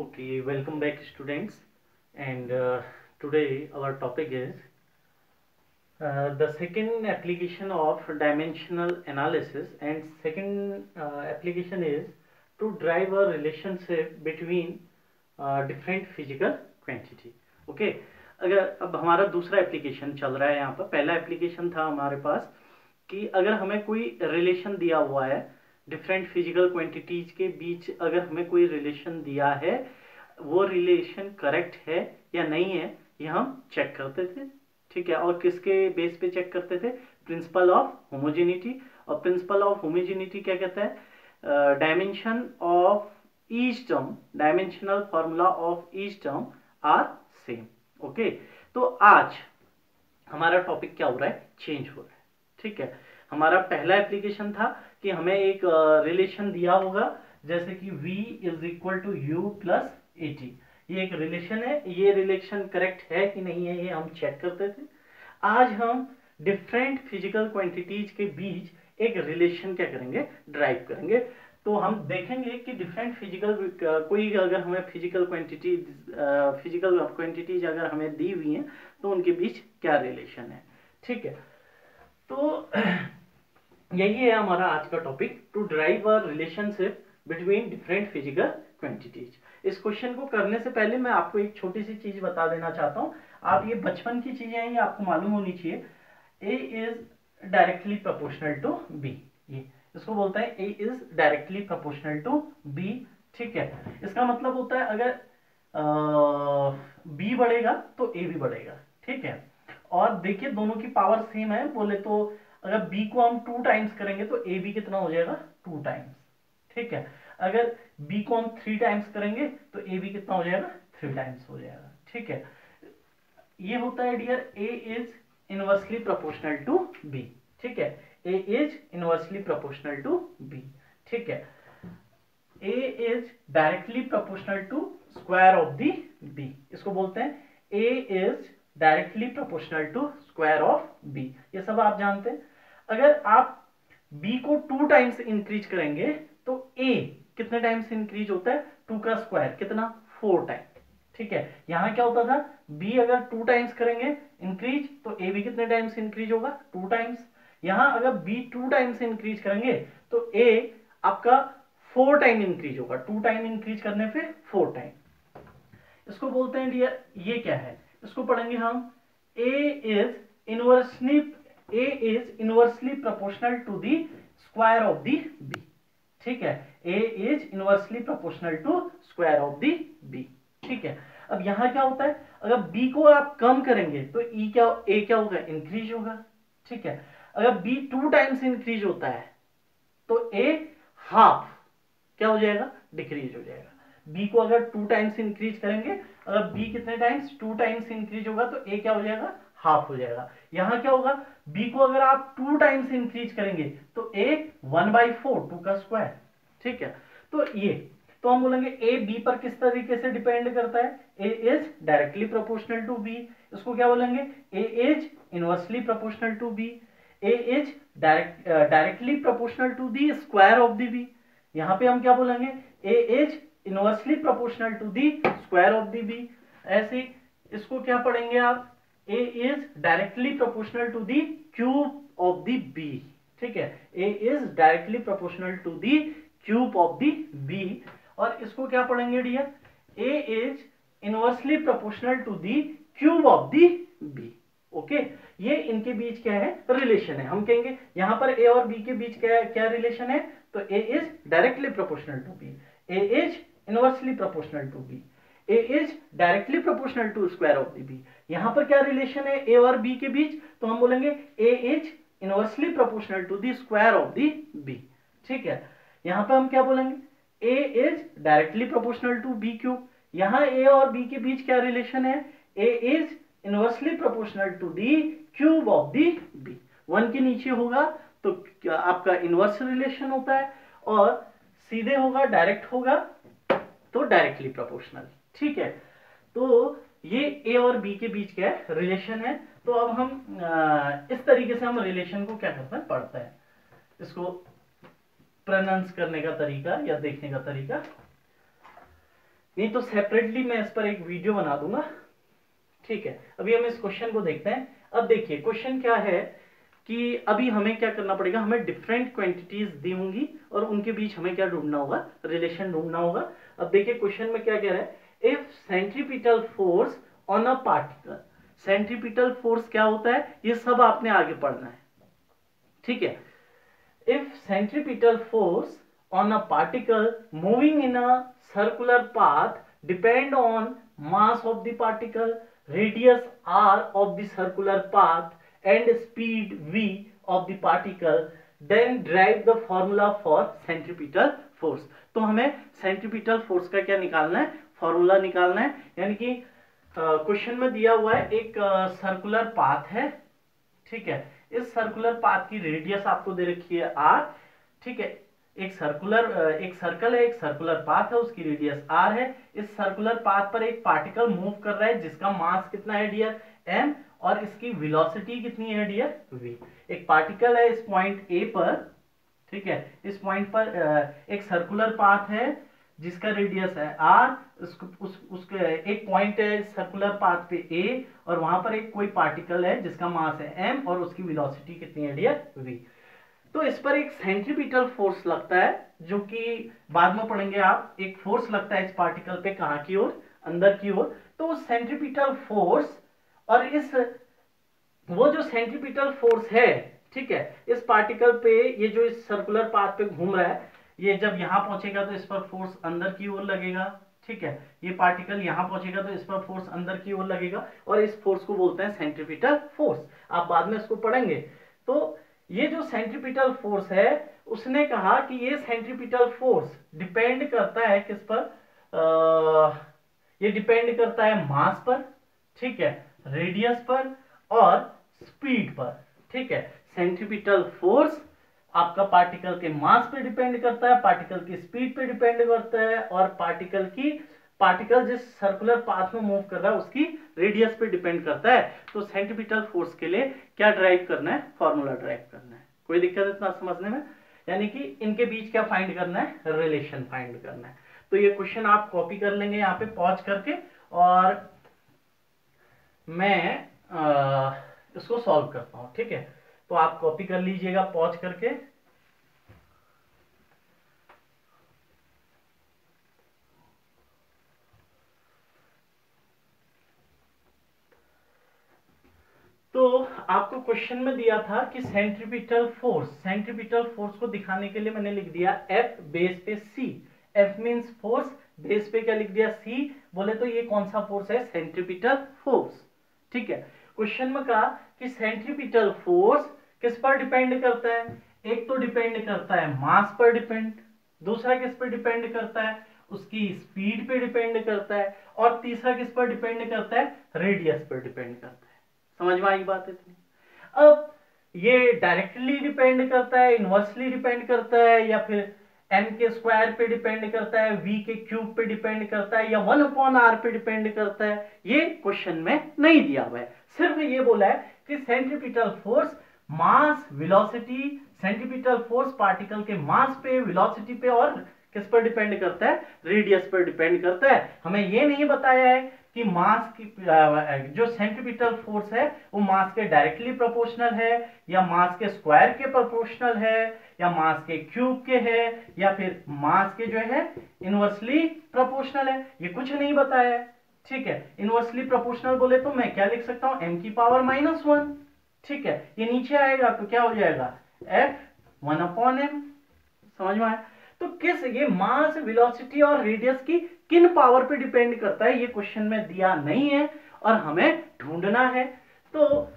Okay, welcome back students, and today our topic is the second application of dimensional analysis, and second application is to drive a relationship between different physical quantity. Okay, अगर अब हमारा दूसरा application चल रहा है यहाँ पर। पहला एप्लीकेशन था हमारे पास कि अगर हमें कोई रिलेशन दिया हुआ है डिफरेंट फिजिकल क्वांटिटीज के बीच, अगर हमें कोई रिलेशन दिया है, वो रिलेशन करेक्ट है या नहीं है, ये हम चेक करते थे। ठीक है, और किसके बेस पे चेक करते थे? Principle of homogeneity. और प्रिंसिपल ऑफ होमोजेनिटी क्या कहता है? Dimension of each term, dimensional formula of each term are same. Okay, तो आज हमारा टॉपिक क्या हो रहा है? चेंज हो रहा है। ठीक है, हमारा पहला एप्लीकेशन था कि हमें एक रिलेशन दिया होगा, जैसे कि v is equal to U plus A T. ये एक रिलेशन है, ये रिलेशन करेक्ट है कि नहीं है, ये हम चेक करते थे। आज हम डिफरेंट फिजिकल क्वांटिटीज के बीच एक रिलेशन क्या करेंगे? ड्राइव करेंगे। तो हम देखेंगे कि डिफरेंट फिजिकल कोई अगर हमें फिजिकल क्वांटिटीज अगर हमें दी हुई हैं तो उनके बीच क्या रिलेशन है। ठीक है, तो यही है हमारा आज का topic, to drive a relationship between different physical quantities. इस क्वेश्चन को करने से पहले मैं आपको एक छोटी सी चीज बता देना चाहता हूं। आप ये बचपन की चीजें हैं, ये आपको मालूम होनी चाहिए। A is directly proportional to B, ये इसको बोलते हैं A is directly proportional to B. ठीक है, इसका मतलब होता है अगर बी बढ़ेगा तो ए भी बढ़ेगा। ठीक है, और देखिए दोनों की पावर सेम है। बोले तो अगर b को हम 2 टाइम्स करेंगे तो a भी कितना हो जाएगा? 2 टाइम्स। ठीक है, अगर b को हम 3 टाइम्स करेंगे तो a भी कितना हो जाएगा? 3 टाइम्स हो जाएगा। ठीक है, ये होता है dear a is inversely proportional to b। ठीक है, a is inversely proportional to b। ठीक है, a is directly proportional to square of the b। इसको बोलते हैं a is directly proportional to square of b। ये सब आप जानते हैं। अगर आप b को 2 टाइम्स इंक्रीज करेंगे तो a कितने टाइम्स इंक्रीज होता है? 2 का स्क्वायर कितना? 4 टाइम। ठीक है, यहां क्या होता था? b अगर 2 टाइम्स करेंगे इंक्रीज तो a भी कितने टाइम्स इंक्रीज होगा? 2 टाइम्स। यहां अगर b 2 टाइम्स इंक्रीज करेंगे तो a आपका 4 टाइम इंक्रीज होगा। 2 टाइम इंक्रीज करने पे 4 टाइम। इसको बोलते हैं डियर, ये क्या है? इसको पढ़ेंगे हम a is inversely proportional to the square of the b। ठीक है, a is inversely proportional to square of the b। ठीक है, अब यहां क्या होता है? अगर b को आप कम करेंगे तो a क्या होगा? इंक्रीज होगा। ठीक है, अगर b 2 टाइम्स इंक्रीज होता है तो a हाफ क्या हो जाएगा? डिक्रीज हो जाएगा। b को अगर 2 टाइम्स इंक्रीज करेंगे, अगर b कितने टाइम्स? 2 टाइम्स इंक्रीज होगा तो a क्या हो जाएगा? हाफ हो जाएगा। यहां क्या होगा? b को अगर आप 2 टाइम्स इंक्रीज करेंगे तो a 1/4, 2 का स्क्वायर। ठीक है, तो ये तो हम बोलेंगे a b पर किस तरीके से डिपेंड करता है? a is directly proportional to b। इसको क्या बोलेंगे? a is inversely proportional to b। a is directly proportional to the square of the b। यहां पे हम क्या बोलेंगे? a is inversely proportional to the square of the b। ऐसे इसको क्या पढ़ेंगे आप? a is directly proportional to the cube of the b। ठीक है, a is directly proportional to the cube of the b। और इसको क्या पढ़ेंगे dear? a is inversely proportional to the cube of the b। Okay, ये इनके बीच क्या है? रिलेशन है। हम कहेंगे यहां पर a और b के बीच क्या रिलेशन है? तो a is directly proportional to b, a is inversely proportional to b, a is directly proportional to square of the b। यहां पर क्या रिलेशन है a और b के बीच? तो हम बोलेंगे a is inversely proportional to the square of the b। ठीक है, यहां पर हम क्या बोलेंगे? a is directly proportional to b cube. यहां a और b के बीच क्या रिलेशन है? a is inversely proportional to the cube of the b। 1 के नीचे होगा तो आपका इनवर्स रिलेशन होता है, और सीधे होगा, डायरेक्ट होगा तो डायरेक्टली प्रोपोर्शनल। ठीक है, तो ये a और b के बीच क्या है? रिलेशन है। तो अब हम इस तरीके से हम रिलेशन को क्या करते हैं? पढ़ते हैं। इसको प्रोनाउंस करने का तरीका या देखने का तरीका, नहीं तो सेपरेटली मैं इस पर एक वीडियो बना दूंगा, ठीक है। अभी हम इस क्वेश्चन को देखते हैं। अब देखिए क्वेश्चन क्या है कि अभी हमें क्या करना पड़ेगा, हमें डिफरेंट क्वांटिटीज दी होंगी और उनके बीच हमें क्या ढूंढना होगा, रिलेशन ढूंढना होगा। अब देखिए क्वेश्चन में क्या कह रहा है, if centripetal force on a particle. Centripetal force क्या होता है, ये सब आपने आगे पढ़ना है, ठीक है। If centripetal force on a particle moving in a circular path depend on mass of the particle, radius r of the circular path and speed v of the particle, then derive the formula for centripetal force। तो हमें centripetal force का क्या निकालना है, formula निकालना है। यानी कि क्वेश्चन में दिया हुआ है एक सर्कुलर पाथ है, ठीक है। इस सर्कुलर पाथ की रेडियस आपको दे रखी है r, ठीक है। एक सर्कल है, एक सर्कुलर पाथ है, उसकी रेडियस r है। इस सर्कुलर पाथ पर एक पार्टिकल मूव कर रहा है जिसका मास कितना है डियर, m, और इसकी वेलोसिटी कितनी है डियर, v। एक पार्टिकल है इस पॉइंट a पर, ठीक है। इस पॉइंट पर एक सर्कुलर पाथ है जिसका रेडियस है r, उसके एक पॉइंट है सर्कुलर पाथ पे a, और वहां पर एक कोई पार्टिकल है जिसका मास है m और उसकी वेलोसिटी कितनी है डियर, v। तो इस पर एक सेंट्रीपिटल फोर्स लगता है, जो कि बाद में पढ़ेंगे आप। एक फोर्स लगता है इस पार्टिकल पे, कहां की ओर, अंदर की ओर। तो उस सेंट्रीपिटल फोर्स और इस वो जो सेंट्रीपिटल फोर्स है, ठीक है, इस पार्टिकल पे, ये जो इस सर्कुलर पाथ पे घूम रहा है, ये जब यहां पहुंचेगा तो इस पर फोर्स अंदर की ओर लगेगा, ठीक है। ये पार्टिकल यहां पहुंचेगा तो इस पर फोर्स अंदर की ओर लगेगा, और इस फोर्स को बोलते हैं सेंट्रीपिटल फोर्स। आप बाद में इसको पढ़ेंगे। तो ये जो सेंट्रीपिटल फोर्स है, उसने कहा कि ये सेंट्रीपिटल फोर्स डिपेंड करता है किस पर, ये डिपेंड करता है मास पर, ठीक है, रेडियस पर और स्पीड पर, ठीक है। सेंट्रीपिटल फोर्स आपका पार्टिकल के मास पे डिपेंड करता है, पार्टिकल की स्पीड पे डिपेंड करता है, और पार्टिकल जिस सर्कुलर पाथ में मूव कर रहा है उसकी रेडियस पे डिपेंड करता है। तो सेंट्रीपिटल फोर्स के लिए क्या ड्राइव करना है, फॉर्मूला ड्राइव करना है। कोई दिक्कत इतना समझने में, यानी कि इनके बीच क्या फाइंड करना है, रिलेशन फाइंड करना है। तो ये क्वेश्चन आप कॉपी कर लेंगे यहाँ पे पॉज करके, और मैं इसको सॉल्व करता हूं, ठीक है। तो आप कॉपी कर लीजिएगा पॉज करके। तो आपको क्वेश्चन में दिया था कि सेंट्रीपिटल फोर्स को दिखाने के लिए मैंने लिख दिया F बेस पे C। F means force, base पे क्या लिख दिया, C। बोले तो ये कौन सा फोर्स है, सेंट्रीपिटल फोर्स, ठीक है। क्वेश्चन में कहा कि सेंट्रीपिटल फोर्स किस पर डिपेंड करता है, एक तो डिपेंड करता है मास पर डिपेंड, दूसरा किस पर डिपेंड करता है, उसकी स्पीड पे डिपेंड करता है, और तीसरा किस पर डिपेंड करता है, रेडियस पर डिपेंड करता है। समझ में आई बात इतनी। अब ये डायरेक्टली डिपेंड करता है, इनवर्सली डिपेंड करता है, या फिर m के स्क्वायर पे डिपेंड करता है, v के क्यूब पे डिपेंड करता है, या 1/r पे डिपेंड करता है, ये क्वेश्चन में नहीं दिया हुआ है। सिर्फ ये बोला है कि centripetal force mass velocity, centripetal force particle के मास पे, वेलोसिटी पे, और किस पर डिपेंड करता है, रेडियस पर डिपेंड करता है। हमें ये नहीं बताया है कि मास की जो सेंट्रीपिटल फोर्स है वो मास के डायरेक्टली प्रोपोर्शनल है, या मास के स्क्वायर के प्रोपोर्शनल है, या मास के क्यूब के है, या फिर मास के जो है इनवर्सली प्रोपोर्शनल है, ये कुछ नहीं बताया है, ठीक है। इनवर्सली प्रोपोर्शनल बोले तो मैं क्या लिख सकता हूं, m की पावर -1, ठीक है। ये नीचे आएगा तो क्या हो जाएगा, f 1/m। समझ में आया। तो किस, ये मास, वेलोसिटी और रेडियस की किन पावर पे डिपेंड करता है, ये क्वेश्चन में दिया नहीं है और हमें ढूंढना है। तो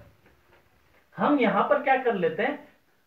हम यहां पर क्या कर लेते हैं,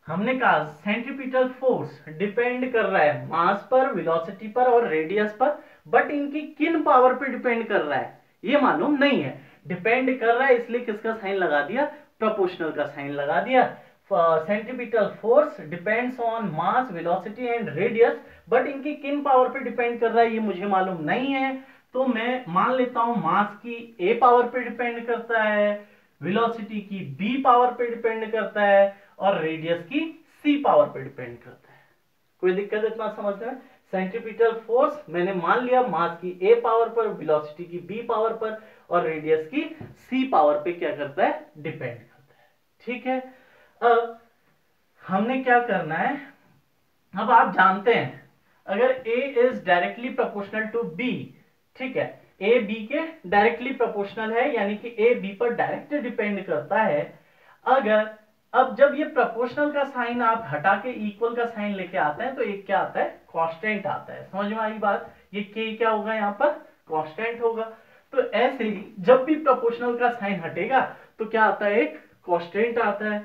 हमने कहा सेंट्रीपिटल फोर्स डिपेंड कर रहा है मास पर, वेलोसिटी पर और रेडियस पर, बट इनकी किन पावर पे डिपेंड कर रहा है ये मालूम नहीं है। डिपेंड कर रहा है इसलिए किसका साइन लगा दिया, प्रोपोर्शनल का साइन लगा दिया। Centripetal force depends on mass, velocity and radius, but इनकी किन पावर पे डिपेंड कर रहा है ये मुझे मालूम नहीं है। तो मैं मान लेता हूं मास की a पावर पे डिपेंड करता है, वेलोसिटी की b पावर पे डिपेंड करता है, और रेडियस की c पावर पे डिपेंड करता है। कोई दिक्कत इतना समझने में। सेंट्रीपिटल फोर्स मैंने मान लिया मास की a पावर पर, वेलोसिटी की b पावर पर और रेडियस की c पावर पे क्या करता है, डिपेंड करता है। ठीक है, अब हमने क्या करना है, अब आप जानते हैं अगर a is directly proportional to b, ठीक है, a b के डायरेक्टली प्रोपोर्शनल है, यानी कि a b पर डायरेक्ट डिपेंड करता है। अगर अब जब ये प्रोपोर्शनल का साइन आप हटा के इक्वल का साइन लेके आते हैं तो एक क्या आता है, कांस्टेंट आता है। समझ में आई बात, ये k क्या होगा, यहाँ पर कांस्टेंट होगा। तो ऐसे ही जब भी प्रोपोर्शनल का साइन हटेगा तो क्या आता है, एक कांस्टेंट आता है।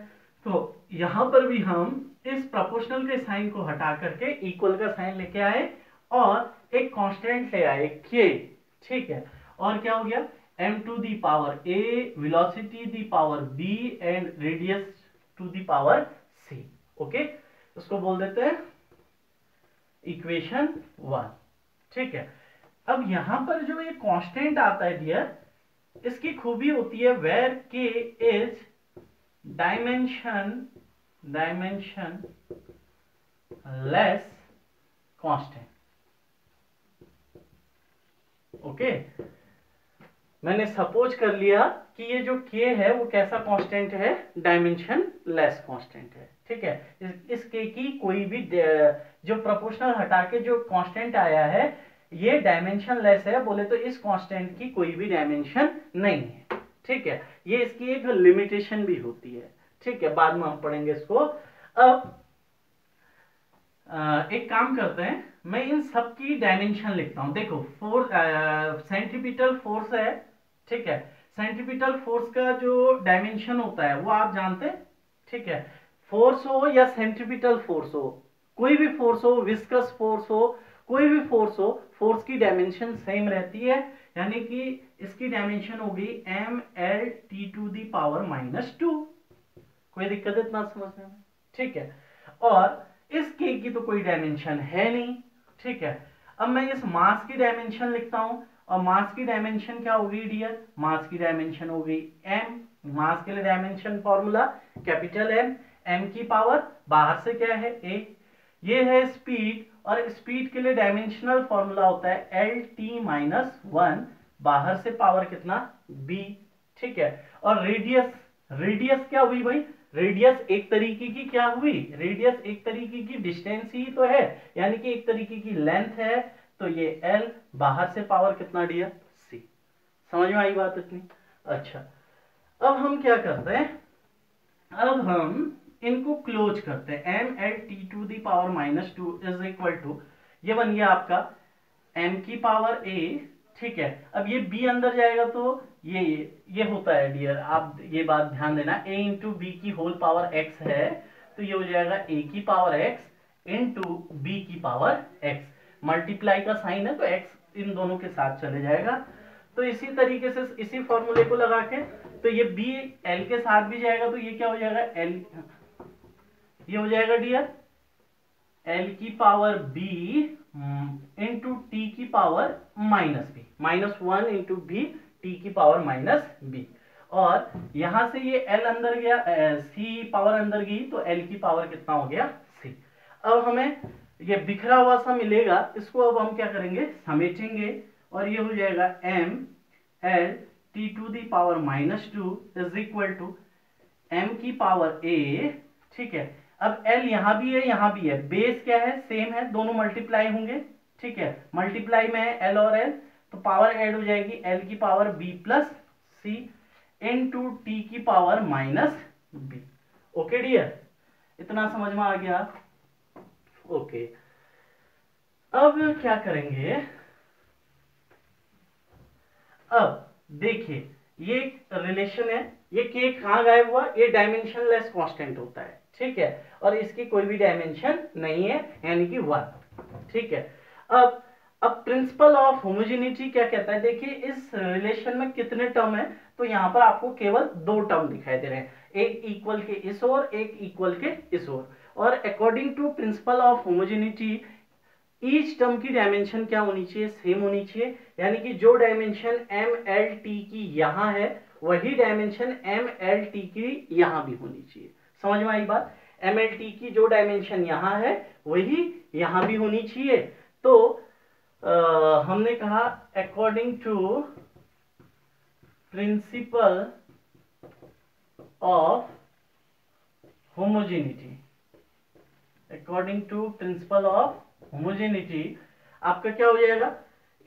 तो यहां पर भी हम इस प्रोपोर्शनल के साइन को हटा करके इक्वल का साइन लेके आए और एक कांस्टेंट ले आए k, ठीक है, और क्या हो गया, m to the power a, velocity the power b and radius to the power c। Okay, उसको बोल देते हैं इक्वेशन 1। ठीक है, अब यहां पर जो ये कांस्टेंट आता है डियर, इसकी खूबी होती है where k is dimensionless constant. Okay, मैंने सपोज कर लिया कि ये जो k है वो कैसा कांस्टेंट है, डायमेंशन लेस कांस्टेंट है। ठीक है, इस k की कोई भी जो प्रोपोर्शनल हटा के जो कांस्टेंट आया है ये डायमेंशन लेस है, बोले तो इस कांस्टेंट की कोई भी डायमेंशन नहीं है। ठीक है, ये इसकी एक लिमिटेशन भी होती है। ठीक है, बाद में हम पढ़ेंगे इसको। अब एक काम करते हैं, मैं इन सब की डायमेंशन लिखता हूं। देखो फोर्स, सेंट्रीपिटल फोर्स है, ठीक है, सेंट्रीपिटल फोर्स का जो डायमेंशन होता है वो आप जानते हैं। ठीक है, फोर्स हो या सेंट्रीपिटल फोर्स हो, कोई भी फोर्स हो, विस्कस फोर्स हो, कोई भी फोर्स हो, फोर्स की डायमेंशन सेम रहती है, यानी कि इसकी डायमेंशन होगी mLT⁻²। कोई दिक्कत है इतना समझने में? ठीक है, और इस k की तो कोई डायमेंशन है नहीं। ठीक है, अब मैं इस मास की डायमेंशन लिखता हूं, और मास की डायमेंशन क्या होगी डियर, मास की डायमेंशन होगी m। मास के लिए डायमेंशन फॉर्मूला कैपिटल M की पावर बाहर से क्या है a, ये है स्पीड, और स्पीड के लिए डायमेंशनल फॉर्मूला होता है LT-1, बाहर से पावर कितना b। ठीक है, और रेडियस क्या हुई भाई, रेडियस एक तरीके की क्या हुई, रेडियस एक तरीके की डिस्टेंस ही तो है, यानी कि एक तरीके की लेंथ है, तो ये L, बाहर से पावर कितना डियर c। समझ में आई बात इतनी? अच्छा, अब हम क्या करते हैं, अब हम इनको क्लोज करते हैं। mLT⁻² इज इक्वल टू, ये बन गया आपका m की पावर a। ठीक है, अब ये b अंदर जाएगा तो ये होता है डियर, आप ये बात ध्यान देना, a इंटू बी की होल पावर x है, तो ये हो जाएगा a की पावर x इंटू बी की पावर x। मल्टीप्लाई का साइन है तो x इन दोनों के साथ चले जाएगा। तो इसी तरीके से इसी फॉर्मूले को लगा के, तो ये b l के साथ भी जाएगा, तो ये क्या हो जाएगा, l, ये हो जाएगा डियर l की पावर b इंटू टी की power minus b, -1 into b T की पावर माइनस b। और यहां से ये l अंदर गया, c पावर अंदर गई, तो l की पावर कितना हो गया c। अब हमें ये बिखरा हुआ सा मिलेगा, इसको अब हम क्या करेंगे, समेटेंगे, और ये हो जाएगा mLT⁻² is equal to m की पावर a। ठीक है, अब l यहां भी है यहां भी है, बेस क्या है, सेम है, दोनों मल्टीप्लाई होंगे। ठीक है, मल्टीप्लाई में है l और l, तो पावर ऐड हो जाएगी l की power b plus c into T की power minus b। Okay dear, इतना समझ में आ गया? ओके, अब क्या करेंगे, अब देखिए ये रिलेशन है, ये k कहां गायब हुआ, ये डायमेंशन लेस कांस्टेंट होता है। ठीक है, और इसकी कोई भी डायमेंशन नहीं है, यानी कि 1। ठीक है, अब प्रिंसिपल ऑफ होमोजेनिटी क्या कहता है, देखिए इस रिलेशन में कितने टर्म है, तो यहां पर आपको केवल 2 टर्म दिखाई दे रहे हैं, एक इक्वल के इस ओर, एक इक्वल के इस ओर। और according to principle of homogeneity each term की डायमेंशन क्या होनी चाहिए, सेम होनी चाहिए, यानी कि जो डायमेंशन mLT की यहां है वही डायमेंशन mLT की यहां भी होनी चाहिए। समझ में आई बात, mLT की जो डायमेंशन यहां है वही यहां भी होनी चाहिए, तो हमने कहा according to principle of homogeneity, according to principle of homogeneity आपका क्या हो जाएगा,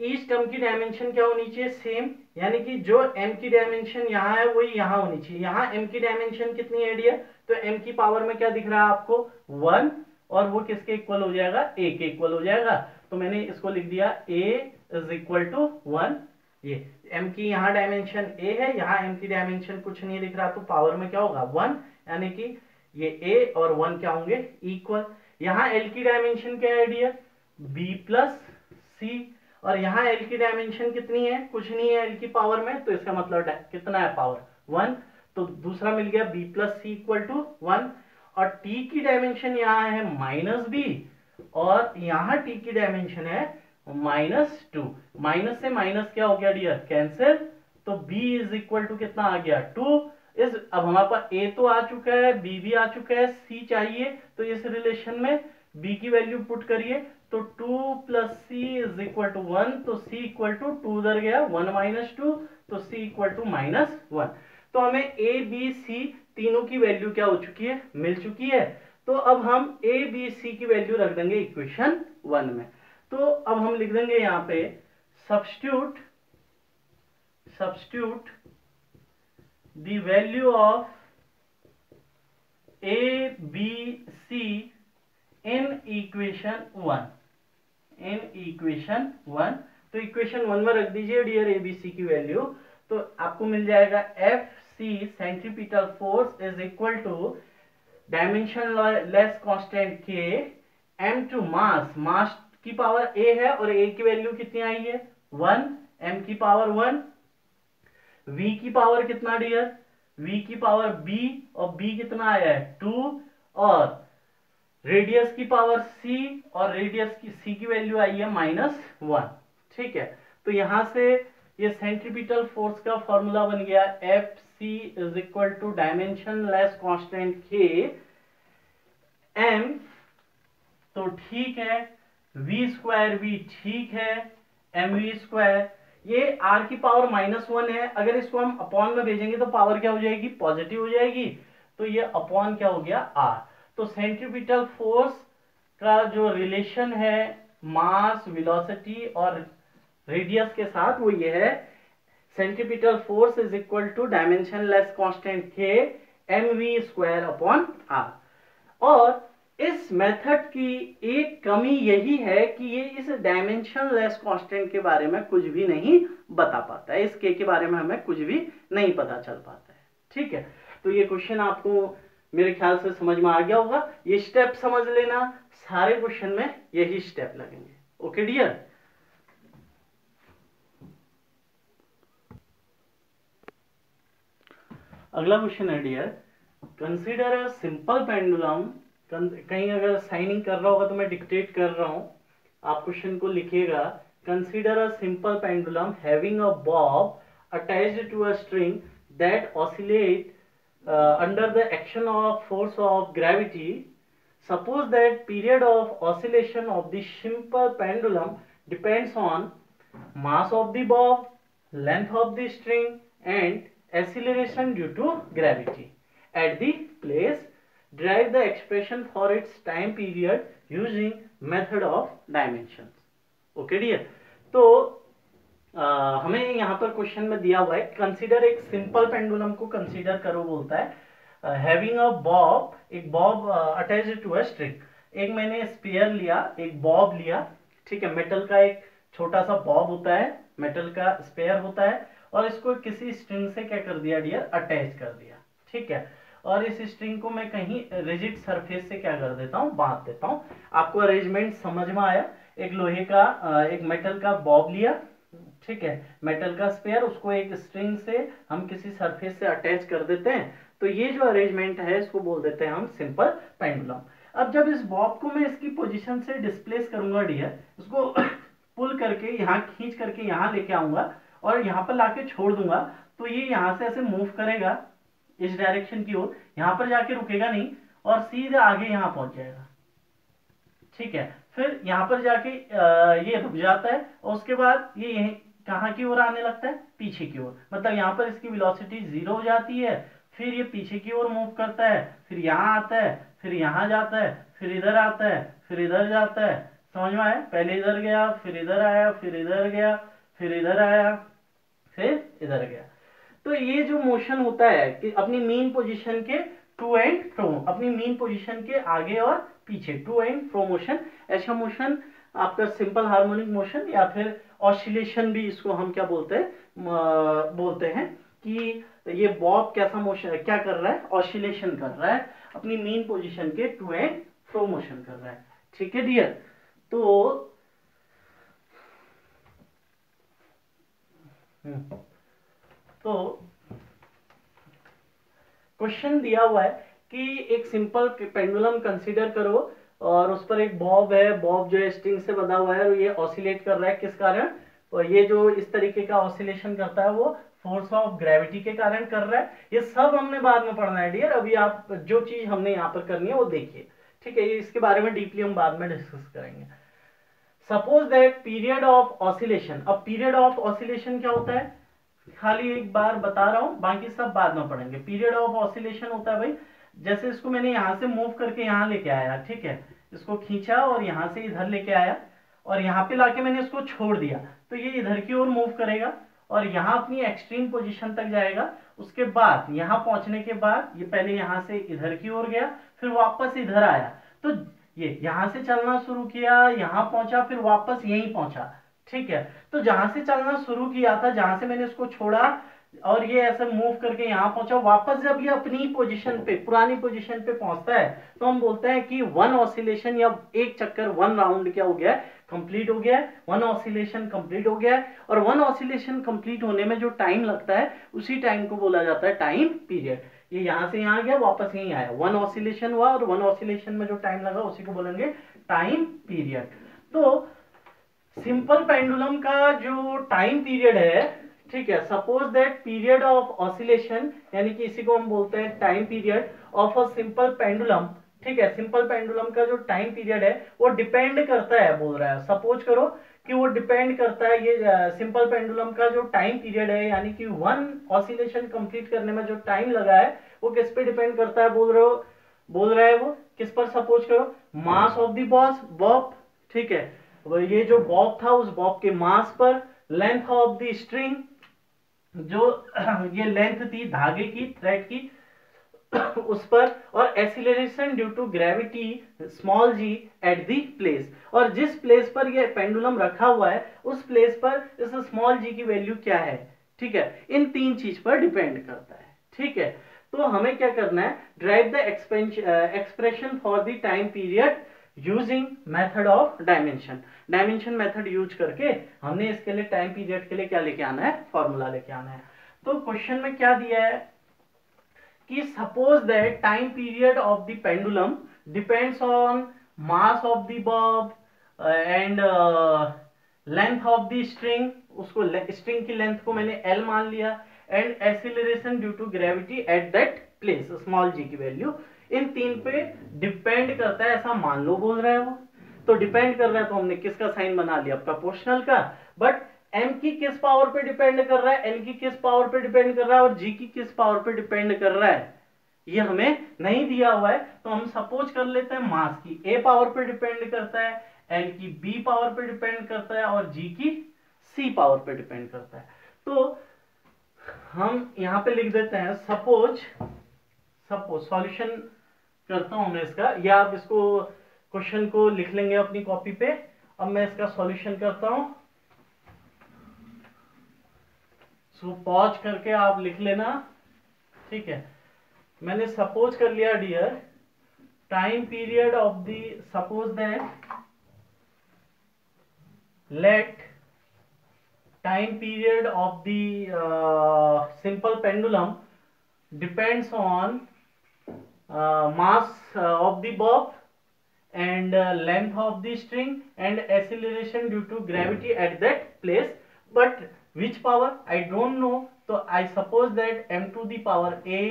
ईच टर्म की डायमेंशन क्या होनी चाहिए, सेम, यानी कि जो m की डायमेंशन यहाँ है वही यहाँ होनी चाहिए। यहाँ m की डायमेंशन कितनी है डियर, तो m की पावर में क्या दिख रहा है आपको 1, और वो किसके इक्वल हो जाएगा, a के इक्वल हो जाएगा। तो मैंने इसको लिख दिया a इज इक्वल टू 1। ये m की यहाँ डायमेंशन a है, यहाँ m की डायमेंशन कुछ नहीं दिख रहा, तो पावर में क्या होगा 1, यानी कि ये a और 1 क्या होंगे, इक्वल। यहाँ l की डायमेंशन क्या है डियर, b प्लस c, और यहाँ l की डायमेंशन कितनी है, कुछ नहीं है l की पावर में, तो इसका मतलब कितना है, पावर 1। तो दूसरा मिल गया b plus C equal to 1, और t की डायमेंशन यहाँ है माइनस b, और यहाँ t की डायमेंशन है -2। माइनस से माइनस क्या हो गया डियर, कैंसिल, तो b इज इक्वल टू कितना आ गया 2। अब हमारे पास a तो आ चुका है, b भी आ चुका है, c चाहिए, तो इस रिलेशन में b की वैल्यू पुट करिए, तो 2 plus C is equal to 1, तो c इक्वल टू 2 उधर गया, 1 माइनस 2, तो c इक्वल टू -1। तो हमें a b c तीनों की वैल्यू क्या हो चुकी है, मिल चुकी है। तो अब हम a b c की वैल्यू रख देंगे इक्वेशन 1 में। तो अब हम लिख देंगे यहाँ पे substitute the value of a b c in equation 1, तो इक्वेशन 1 में रख दीजिए डियर एबीसी की वैल्यू। तो आपको मिल जाएगा F C centripetal force is equal to dimensionless constant के एम टू मास की पावर ए है, और ए की वैल्यू कितनी आई है 1, एम की पावर 1, वी की पावर कितना डियर, वी की पावर बी, और बी कितना आया है 2, और रेडियस की पावर c, और रेडियस की c की वैल्यू आई है -1। ठीक है, तो यहां से ये सेंट्रीपिटल फोर्स का फॉर्मूला बन गया F C is equal to dimensionless constant के एम, तो ठीक है, v स्क्वायर भी ठीक है, mv², ये r की पावर -1 है, अगर इसको हम अपॉन में भेजेंगे तो पावर क्या हो जाएगी, पॉजिटिव हो जाएगी, तो ये अपॉन क्या हो गया r। तो सेंट्रीपिटल फोर्स का जो रिलेशन है मास, वेलोसिटी और रेडियस के साथ, वो ये है centripetal force is equal to dimensionless constant के mv² अपॉन r। और इस मेथड की एक कमी यही है कि ये इस डायमेंशन लेस कांस्टेंट के बारे में कुछ भी नहीं बता पाता है, इस के बारे में हमें कुछ भी नहीं पता चल पाता है। ठीक है, तो ये क्वेश्चन आपको मेरे ख्याल से समझ में आ गया होगा, ये स्टेप समझ लेना, सारे क्वेश्चन में यही स्टेप लगेंगे। ओके डियर, अगला क्वेश्चन है dear, consider a simple pendulum, कहीं अगर साइनिंग कर रहा होगा तो मैं डिक्टेट कर रहा हूं, आप क्वेश्चन को लिखिएगा। Consider a simple pendulum having a bob attached to a string that oscillate under the action of force of gravity. Suppose that period of oscillation of the simple pendulum depends on mass of the bob, length of the string and acceleration due to gravity at the place. Derive the expression for its time period using method of dimensions. Okay dear, तो हमें यहाँ पर question में दिया हुआ है, consider एक simple pendulum को कंसीडर करो बोलता है, हैविंग अ बॉब, एक bob attached to a string, एक मैंने स्पेयर लिया, एक बॉब लिया, ठीक है, मेटल का एक छोटा सा बॉब होता है, मेटल का स्पेयर होता है, और इसको किसी स्ट्रिंग से क्या कर दिया डियर, अटैच कर दिया। ठीक है, और इस स्ट्रिंग को मैं कहीं रिजिड सरफेस से क्या कर देता हूँ, बांध देता हूँ। आपको अरेंजमेंट समझ में आया, एक लोहे का एक मेटल का बॉब लिया, ठीक है, मेटल का स्पेयर, उसको एक स्ट्रिंग से हम किसी सरफेस से अटैच कर देते हैं, तो ये जो अरेंजमेंट है इसको बोल देते हैं हम सिंपल पेंडुलम। अब जब इस बॉब को मैं इसकी पोजीशन से डिस्प्लेस करूंगा डियर, उसको पुल करके यहाँ खींच करके यहाँ लेके आऊंगा और यहाँ पर लाके छोड़ दूंगा, तो ये यहाँ से ऐसे मूव करेगा इस डायरेक्शन की ओर, यहाँ पर जाके रुकेगा नहीं और सीधे आगे यहाँ पहुंच जाएगा। ठीक है, फिर यहाँ पर जाके ये रुक जाता है और उसके बाद ये यहीं कहाँ की ओर आने लगता है, पीछे की ओर। मतलब यहाँ पर इसकी वेलोसिटी 0 हो जाती है, फिर ये पीछे की ओर मूव करता है, फिर यहाँ आता है, फिर यहाँ जाता है, फिर इधर आता है, फिर इधर जाता है। समझ में आया? पहले इधर गया, फिर इधर आया, फिर इधर गया, फिर इधर आया, फिर इधर गया। तो ये जो मोशन होता है कि अपनी मेन पोजीशन के टू एंड फ्रो, अपनी मेन पोजीशन के आगे और पीछे, टू एंड फ्रो मोशन, ऐसा मोशन आपका सिंपल हार्मोनिक मोशन या फिर ऑसिलेशन भी इसको हम क्या बोलते हैं, बोलते हैं कि ये बॉब कैसा मोशन क्या कर रहा है, ऑसिलेशन कर रहा है, अपनी मेन पोजीशन के टू एंड फ्रो मोशन कर रहा है। ठीक है डियर? तो तो क्वेश्चन दिया हुआ है कि एक सिंपल पेंडुलम कंसीडर करो और उस पर एक बॉब है, बॉब जो है स्ट्रिंग से बंधा हुआ है और ये ऑसिलेट कर रहा है, किस कारण? तो ये जो इस तरीके का ऑसिलेशन करता है वो फोर्स ऑफ ग्रेविटी के कारण कर रहा है। ये सब हमने बाद में पढ़ना है डियर, अभी आप जो चीज हमने यहाँ पर करनी है वो देखिए। ठीक है, इसके बारे में डीपली हम बाद में डिस्कस करेंगे। Suppose that period of oscillation, अब पीरियड ऑफ ऑसिलेशन क्या होता है खाली एक बार बता रहा हूं, बाकी सब बाद में पढ़ेंगे। पीरियड ऑफ ऑसिलेशन होता है भाई, जैसे इसको मैंने यहां से मूव करके यहां लेके आया, ठीक है, इसको खींचा और यहां से इधर लेके आया और यहां पे लाके मैंने इसको छोड़ दिया, तो ये इधर की ओर मूव करेगा और यहां अपनी एक्सट्रीम पोजीशन तक जाएगा। उसके बाद यहां पहुंचने के बाद ये पहले यहां से इधर की ओर गया, फिर वापस इधर आया, तो ये यहां से चलना शुरू किया, यहां पहुंचा, फिर वापस यहीं पहुंचा। ठीक है, तो जहां से चलना शुरू किया था, जहां से मैंने इसको छोड़ा और ये ऐसे मूव करके यहां पहुंचा, वापस जब ये अपनी पोजीशन पे, पुरानी पोजीशन पे पहुंचता है, तो हम बोलते हैं कि वन ऑसिलेशन या एक चक्कर, वन राउंड क्या हो गया, कंप्लीट हो गया, वन ऑसिलेशन कंप्लीट हो गया। और वन ऑसिलेशन कंप्लीट होने में जो टाइम लगता है उसी टाइम को बोला जाता है टाइम पीरियड। ये यहां से यहां गया, वापस यहीं आया, वन ऑसिलेशन हुआ और वन ऑसिलेशन में जो टाइम लगा उसी को बोलेंगे टाइम पीरियड। तो सिंपल पेंडुलम का जो टाइम पीरियड है, ठीक है, suppose that period of oscillation, यानी कि इसी को हम बोलते हैं time period of a simple pendulum. ठीक है, सिंपल पेंडुलम का जो टाइम पीरियड है वो डिपेंड करता है, बोल रहा है, सपोज करो कि वो डिपेंड करता है, ये सिंपल पेंडुलम का जो टाइम पीरियड है यानी कि वन ऑसिलेशन कंप्लीट करने में जो टाइम लगा है वो किस पे डिपेंड करता है, बोल रहा है वो किस पर? सपोज करो मास ऑफ द बॉब, ठीक है, ये जो बॉब था उस बॉब के मास पर, लेंथ ऑफ द स्ट्रिंग, जो ये लेंथ थी धागे की, थ्रेड की, उस पर, और acceleration due to gravity small G at the place, और जिस प्लेस पर ये पेंडुलम रखा हुआ है उस प्लेस पर इस स्मॉल जी की वैल्यू क्या है। ठीक है, इन तीन चीज पर डिपेंड करता है। ठीक है, तो हमें क्या करना है, drive the expression for the time period using method of dimension. Dimension method use करके हमने इसके लिए टाइम पीरियड के लिए क्या लेके आना है, फॉर्मूला लेके आना है। तो क्वेश्चन में क्या दिया है कि suppose that time period of the pendulum depends on mass of the bob and length of the string, उसको स्ट्रिंग की लेंथ को मैंने L मान लिया, and acceleration due to gravity at that place, small G की value, इन तीन पे depend करता है, ऐसा मान लो, बोल रहा है वो। तो डिपेंड कर रहा है तो हमने किसका साइन बना लिया, प्रोपोर्शनल का। बट m की किस पावर पे डिपेंड कर रहा है, n की किस पावर पे डिपेंड कर रहा है और g की किस पावर पे डिपेंड कर रहा है, ये हमें नहीं दिया हुआ है। तो हम सपोज कर लेते हैं मास की a पावर पे डिपेंड करता है, n की b पावर पे डिपेंड करता है और g की c पावर पे डिपेंड करता है। तो हम यहां पे लिख देते हैं सपोज सॉल्यूशन करता हूं मैं इसका, या आप इसको क्वेश्चन को लिख लेंगे अपनी कॉपी पे। अब मैं इसका सॉल्यूशन करता हूं, सो पॉज करके आप लिख लेना। ठीक है, मैंने सपोज कर लिया dear, time period of the, suppose that let time period of the simple pendulum depends on mass of the bob and length of the string and acceleration due to gravity at that place, but which power I don't know, so I suppose that m to the power a,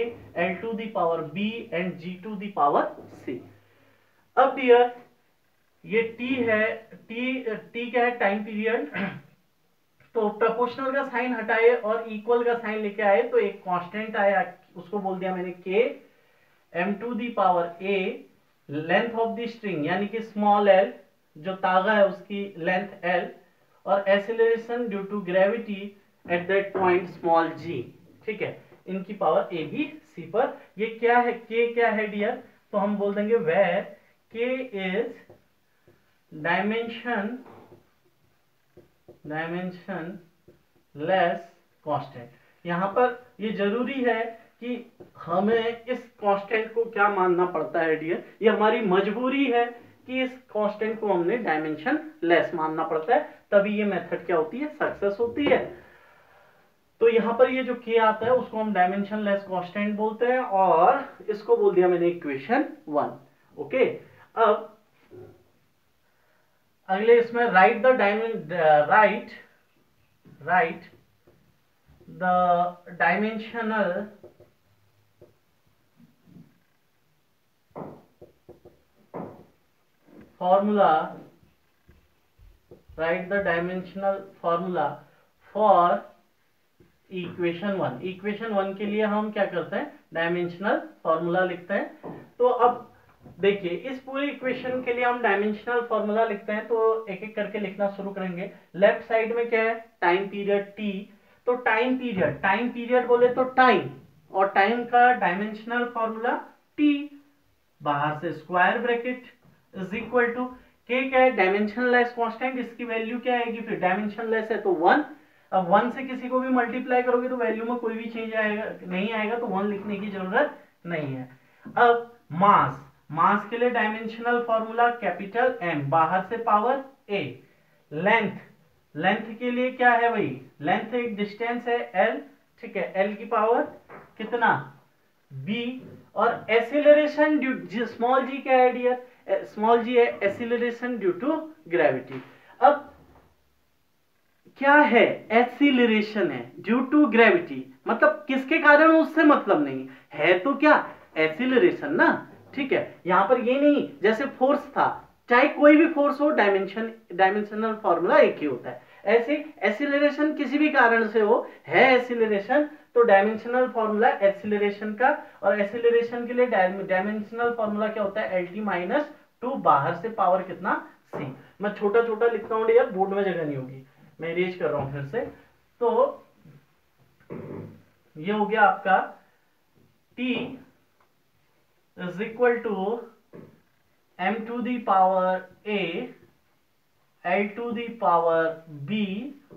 l to the power b and g to the power c. अब dear ये T है, T क्या है, time period. तो proportional का sign हटाए और equal का साइन लेके आए तो एक कांस्टेंट आया, उसको बोल दिया मैंने के, M to the power A, length of the string यानी कि स्मॉल एल, जो तागा है उसकी लेंथ एल, और acceleration due to gravity at that point small G. ठीक है, इनकी पावर ए बी सी पर। ये क्या है, के क्या है डियर, तो हम बोल देंगे वेयर के इज डायमेंशन लेस कांस्टेंट। यहां पर ये जरूरी है कि हमें इस कांस्टेंट को क्या मानना पड़ता है डियर, ये हमारी मजबूरी है कि इस कांस्टेंट को हमने डायमेंशन लेस मानना पड़ता है, तभी ये मेथड क्या होती है, सक्सेस होती है। तो यहां पर ये जो के आता है उसको हम डायमेंशन लेस कांस्टेंट बोलते हैं, और इसको बोल दिया मैंने इक्वेशन 1। ओके, अब अगले इसमें right the dimensional formula, right the dimensional formula for equation 1। Equation 1 के लिए हम क्या करते हैं, डायमेंशनल फॉर्मूला लिखते हैं। तो अब देखिए इस पूरी इक्वेशन के लिए हम डायमेंशनल फॉर्मूला लिखते हैं, तो एक एक करके लिखना शुरू करेंगे। लेफ्ट साइड में क्या है, टाइम पीरियड टी, तो टाइम पीरियड बोले तो टाइम, और टाइम का डायमेंशनल फॉर्मूला टी, बाहर से square bracket is equal to K, क्या है, डायमेंशनलेस कांस्टेंट, इसकी वैल्यू क्या आएगी, फिर डायमेंशनलेस है तो 1। अब 1 से किसी को भी मल्टीप्लाई करोगे तो वैल्यू में कोई भी चेंज आएगा नहीं आएगा, तो 1 लिखने की जरूरत नहीं है। अब मास के लिए डायमेंशनल फॉर्मूला कैपिटल एम, बाहर से पावर ए। लेंथ के लिए क्या है भाई, लेंथ एक डिस्टेंस है एल, ठीक है, एल की पावर कितना, बी। और एसिलरेशन ड्यू, स्मॉल जी क्या है डियर, स्मॉल जी है एसिलरेशन ड्यू टू ग्रेविटी। अब क्या है, एसिलरेशन है ड्यू टू ग्रेविटी, मतलब किसके कारण, उससे मतलब नहीं है, तो क्या एसिलरेशन ना। ठीक है, यहां पर ये नहीं जैसे फोर्स था, चाहे कोई भी फोर्स हो, डायमेंशनल फॉर्मूला एक ही होता है, ऐसे एसिलरेशन किसी भी कारण से हो, है एसिलरेशन, तो डायमेंशनल फॉर्मूला एक्सिलरेशन का, और एक्सिलरेशन के लिए डायमेंशनल फॉर्मूला क्या होता है, LT-2, बाहर से पावर कितना, c। मैं छोटा छोटा लिखता हूं यार, बोर्ड में जगह नहीं होगी, मैं इरेज कर रहा हूं फिर से। तो ये हो गया आपका T is equal to m to the power a, l to the power b,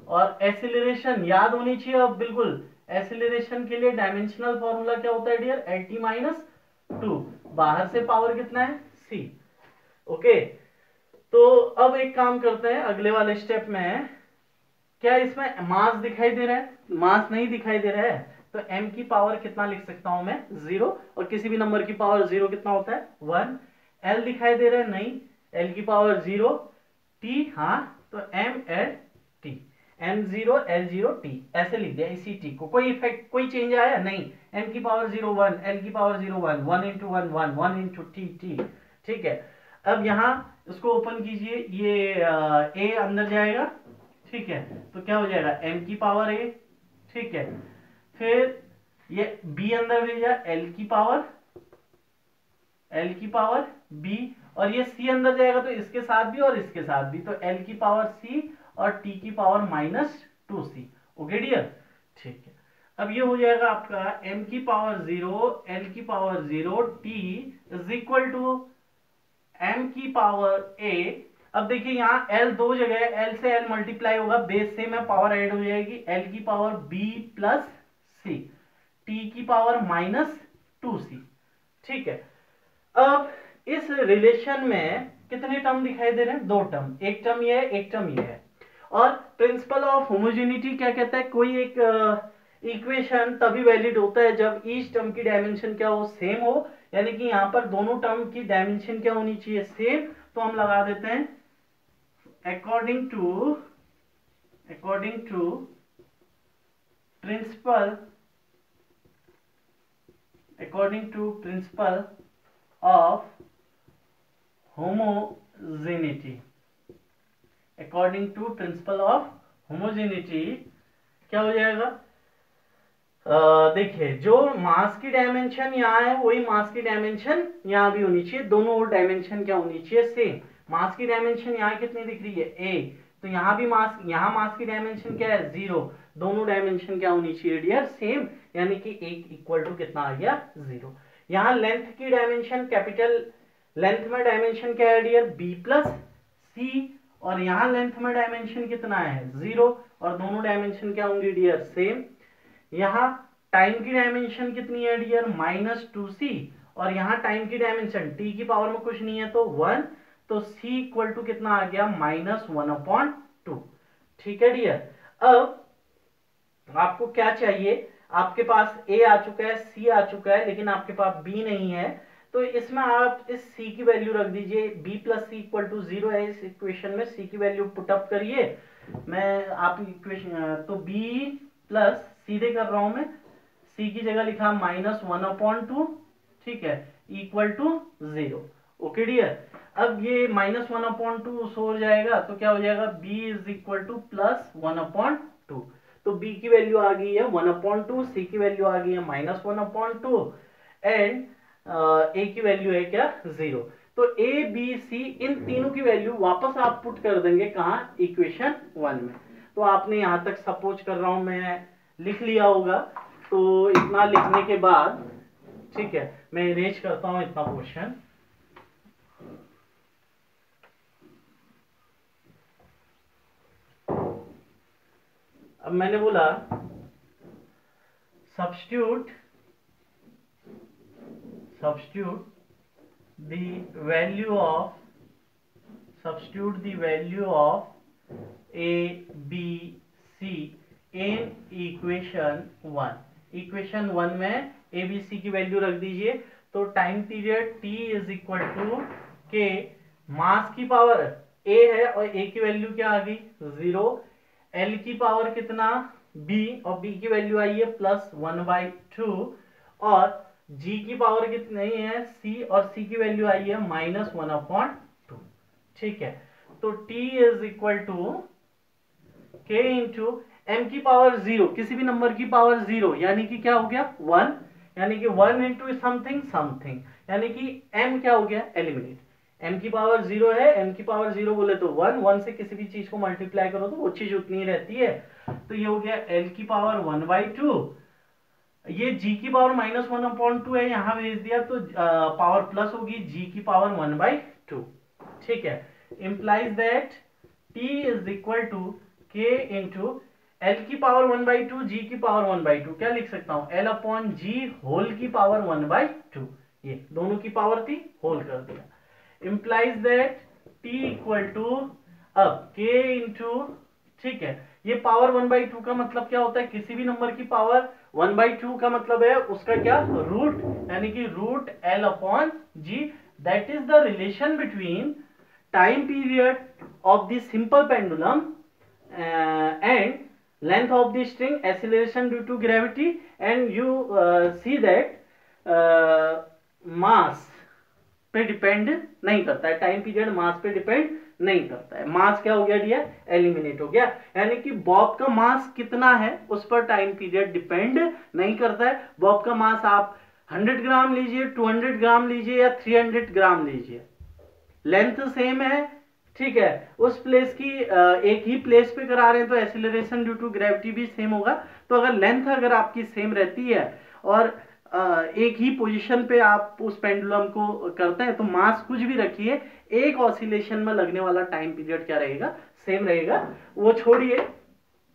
और एक्सिलरेशन याद होनी चाहिए अब बिल्कुल, एक्सिलरेशन के लिए डायमेंशनल फॉर्मूला क्या होता है डियर, LT-2, बाहर से पावर कितना है, c। ओके, तो अब एक काम करते हैं अगले वाले स्टेप में, क्या इसमें मास दिखाई दे रहा है, मास नहीं दिखाई दे रहा है, तो m की पावर कितना लिख सकता हूं मैं, 0, और किसी भी नंबर की पावर 0 कितना होता है, 1। l दिखाई दे रहा है, नहीं, l की पावर 0, t, हाँ, तो m l t, m0 l0 t, ऐसे लिख दिया इसी t को, कोई इफेक्ट कोई चेंज आया नहीं, m की पावर 0 1, l की पावर 0 1, 1 इंटू 1 1, 1 इंटू t। ठीक है, अब यहां इसको ओपन कीजिए, ये a अंदर जाएगा, ठीक है, तो क्या हो जाएगा, m की पावर a, ठीक है, फिर ये b अंदर भेजा, l की पावर b, और ये c अंदर जाएगा तो इसके साथ भी और इसके साथ भी, तो l की पावर c और t की पावर -2c। ओके डियर, ठीक है, अब ये हो जाएगा आपका m की पावर 0, l की power 0, t is equal to m की पावर a। अब देखिए यहाँ l दो जगह है, l से l मल्टीप्लाई होगा, बेस से में पावर ऐड हो जाएगी, l की power b plus c, t की पावर -2c। ठीक है, अब इस रिलेशन में कितने टर्म दिखाई दे रहे हैं, दो टर्म, एक टर्म ये है, एक टर्म ये है। और प्रिंसिपल ऑफ होमोजेनिटी क्या कहता है, कोई एक इक्वेशन तभी वैलिड होता है जब ईच टर्म की डायमेंशन क्या हो, सेम हो, यानी कि यहां पर दोनों टर्म की डायमेंशन क्या होनी चाहिए, सेम। तो हम लगा देते हैं according to principle of homogeneity, according to principle of homogeneity क्या हो जाएगा, देखिए जो मास की डायमेंशन यहाँ है वही मास की डायमेंशन यहाँ भी होनी चाहिए, दोनों डायमेंशन क्या होनी चाहिए, सेम। मास की डायमेंशन यहाँ कितनी दिख रही है, ए, तो यहाँ भी मास, यहाँ मास की डायमेंशन क्या है, 0, दोनों डायमेंशन क्या होनी चाहिए डियर, सेम, यानी कि एक इक्वल टू कितना आ गया, 0। यहाँ लेंथ की डायमेंशन, कैपिटल लेंथ में डायमेंशन क्या है डियर, बी प्लस सी, और यहाँ लेंथ में डायमेंशन कितना है, 0, और दोनों डायमेंशन क्या होंगी डियर, सेम। यहाँ टाइम की डायमेंशन कितनी है डियर, -2c, और यहाँ टाइम की डायमेंशन t की पावर में कुछ नहीं है तो 1, तो c इक्वल टू कितना आ गया, -1/2। ठीक है डियर। अब आपको क्या चाहिए, आपके पास a आ चुका है, c आ चुका है, लेकिन आपके पास b नहीं है, तो इसमें आप इस c की वैल्यू रख दीजिए, b plus C equal to 0 है इस इक्वेशन में, c की वैल्यू पुट अप करिए, मैं आप इक्वेशन तो b प्लस सीधे कर रहा हूं मैं, c की जगह लिखा -1/2, ठीक है, इक्वल टू 0। ओके डियर, अब ये -1/2 हो जाएगा तो क्या हो जाएगा, b इज इक्वल टू +1/2, तो b की वैल्यू आ गई है 1/2, c की वैल्यू आ गई है -1/2, एंड a की वैल्यू है क्या, 0। तो a b c इन तीनों की वैल्यू वापस आप पुट कर देंगे कहाँ, इक्वेशन 1 में। तो आपने यहां तक सपोज कर रहा हूं मैं लिख लिया होगा, तो इतना लिखने के बाद, ठीक है, मैं इरेज करता हूं इतना पोर्शन। अब मैंने बोला substitute the value of a b c in equation 1। Equation 1 में a b c की वैल्यू रख दीजिए, तो time period t is equal to K, mass की पावर a है और a की वैल्यू क्या आ गई, 0, l की पावर कितना, b, और b की वैल्यू आई है +1/2, और g की पावर कितनी है, c, और c की वैल्यू आई है -1/2। ठीक है, तो t is equal to k into m की पावर 0, किसी भी नंबर की पावर 0, यानी कि क्या हो गया 1, यानी कि 1 इंटू समथिंग समथिंग, यानी कि m क्या हो गया, एलिमिनेट। m की पावर 0 है, m की पावर 0 बोले तो 1 से किसी भी चीज को मल्टीप्लाई करो तो वो चीज उतनी ही रहती है, तो ये हो गया l की पावर 1/2, ये g की पावर -1/2 है, यहां भेज दिया तो पावर प्लस होगी, g की पावर 1/2। ठीक है, implies that t is equal to k into l की पावर 1/2, g की पावर 1/2, क्या लिख सकता हूं, l अपॉन g होल की पावर 1/2, ये दोनों की पावर थी, होल कर दिया। Implies that t equal to, अब k इंटू, ठीक है, ये पावर 1/2 का मतलब क्या होता है, किसी भी नंबर की पावर 1/2 का मतलब है उसका क्या, रूट, यानी कि root l upon g, that is the relation between time period of the simple pendulum and length of the string, acceleration due to gravity, and you see that mass पे depend नहीं करता है, time period मास पे depend नहीं करता है, मास क्या हो गया डियर, एलिमिनेट हो गया, यानी कि बॉब का मास कितना है उस पर टाइम पीरियड डिपेंड नहीं करता है। बॉब का मास आप 100 ग्राम लीजिए, 200 ग्राम लीजिए या 300 ग्राम लीजिए, लेंथ सेम है, ठीक है, उस प्लेस की एक ही प्लेस पे करा रहे हैं तो एक्सीलरेशन ड्यू टू ग्रेविटी भी सेम होगा। तो अगर लेंथ अगर आपकी सेम रहती है और एक ही पोजीशन पे आप उस पेंडुलम को करते हैं तो मास कुछ भी रखिए, एक ऑसिलेशन में लगने वाला टाइम पीरियड क्या रहेगा, सेम रहेगा। वो छोड़िए,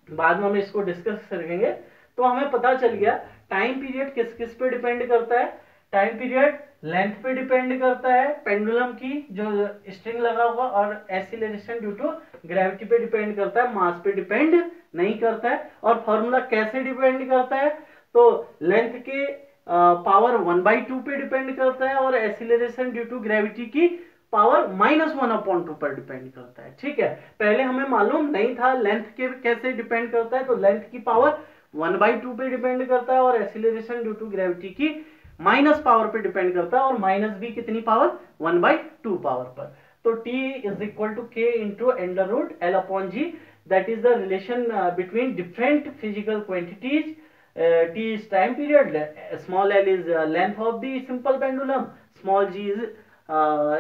बाद में हम इसको डिस्कस करेंगे। तो हमें पता चल गया टाइम पीरियड किस किस पे डिपेंड करता है, टाइम पीरियड लेंथ पे डिपेंड करता है पेंडुलम की जो स्ट्रिंग लगा हुआ, और एक्सीलरेशन ड्यू टू ग्रेविटी पे डिपेंड करता है, मास पे डिपेंड नहीं करता है। और फॉर्मूला कैसे डिपेंड करता है, तो लेंथ के पावर 1/2 पे डिपेंड करता है और एक्सीलरेशन ड्यू टू ग्रेविटी की पावर -1/2 पर डिपेंड करता है। ठीक है, पहले हमें मालूम नहीं था लेंथ के कैसे डिपेंड करता है, तो लेंथ की पावर 1/2 पे डिपेंड करता है और एक्सीलरेशन ड्यू टू ग्रेविटी की माइनस पावर पे डिपेंड करता है, और माइनस भी कितनी पावर, 1/2 पावर पर। तो t is equal to k into under root L upon G, that is the relation between different physical quantities. T is time period, small l is length of the simple pendulum, small g is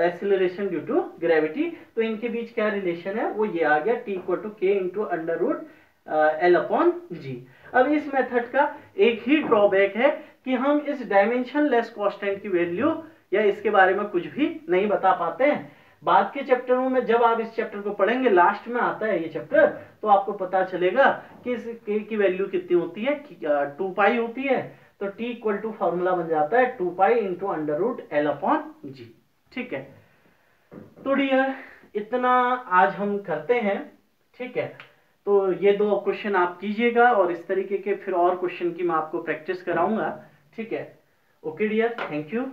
acceleration due to gravity. तो इनके बीच क्या relation है वो ये आ गया, t equal to k into under root L upon G. अब इस मेथड का एक ही ड्रॉबैक है कि हम इस डायमेंशन लेस कांस्टेंट की वैल्यू या इसके बारे में कुछ भी नहीं बता पाते हैं. बाद के चैप्टरों में जब आप इस चैप्टर को पढ़ेंगे, लास्ट में आता है ये चैप्टर, तो आपको पता चलेगा कि इस k की वैल्यू कितनी होती है, 2 पाई होती है. तो t इक्वल टू फॉर्मूला बन जाता है 2 pi into under root L upon G. ठीक है, तो डियर इतना आज हम करते हैं. ठीक है, तो ये 2 क्वेश्चन आप कीजिएगा और इस तरीके के फिर और क्वेश्चन की मैं आपको प्रैक्टिस कराऊंगा. ठीक है, ओके डियर, थैंक यू.